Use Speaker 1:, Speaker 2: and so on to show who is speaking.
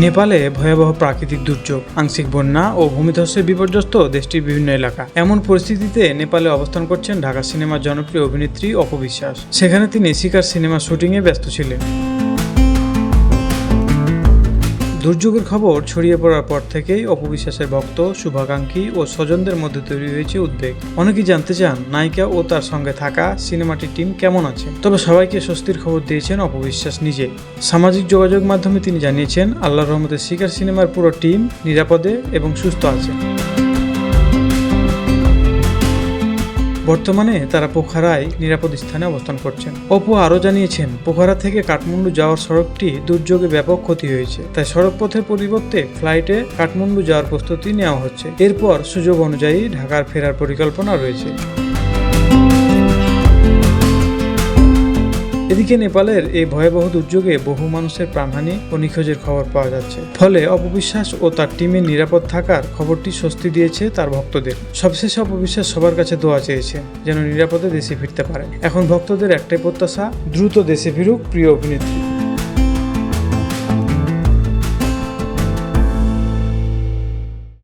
Speaker 1: নেপালে ভয়াবহ প্রাকৃতিক দুর্যোগ, আংশিক বন্যা ও ভূমিধসের বিপর্যস্ত দেশটির বিভিন্ন এলাকা। এমন পরিস্থিতিতে নেপালে অবস্থান করছেন ঢাকা সিনেমার জনপ্রিয় অভিনেত্রী অপু বিশ্বাস। সেখানে তিনি শিকার সিনেমা শুটিংয়ে ব্যস্ত ছিলেন। দুর্যোগের খবর ছড়িয়ে পড়ার পর থেকেই অপু বিশ্বাসের ভক্ত, শুভাকাঙ্ক্ষী ও স্বজনদের মধ্যে তৈরি হয়েছে উদ্বেগ। অনেকেই জানতে চান নায়িকা ও তার সঙ্গে থাকা সিনেমাটির টিম কেমন আছে। তবে সবাইকে স্বস্তির খবর দিয়েছেন অপু বিশ্বাস নিজে। সামাজিক যোগাযোগ মাধ্যমে তিনি জানিয়েছেন, আল্লাহর রহমতে শিকার সিনেমার পুরো টিম নিরাপদে এবং সুস্থ আছে। বর্তমানে তারা পোখারায় নিরাপদ স্থানে অবস্থান করছেন। অপু আরও জানিয়েছেন, পোখারা থেকে কাঠমান্ডু যাওয়ার সড়কটি দুর্যোগে ব্যাপক ক্ষতি হয়েছে, তাই সড়ক পথের পরিবর্তে ফ্লাইটে কাঠমান্ডু যাওয়ার প্রস্তুতি নেওয়া হচ্ছে। এরপর সুযোগ অনুযায়ী ঢাকার ফেরার পরিকল্পনা রয়েছে। এদিকে নেপালের এই ভয়াবহ দুর্যোগে বহু মানুষের প্রাণহানি ও নিখোঁজের খবর পাওয়া যাচ্ছে। ফলে অপু বিশ্বাস ও তার টিমের নিরাপদ থাকার খবরটি স্বস্তি দিয়েছে তার ভক্তদের। সবশেষে অপু বিশ্বাস সবার কাছে দোয়া চেয়েছেন যেন নিরাপদে দেশে ফিরতে পারেন। এখন ভক্তদের একটাই প্রত্যাশা, দ্রুত দেশে ফিরুক প্রিয় অভিনেত্রী।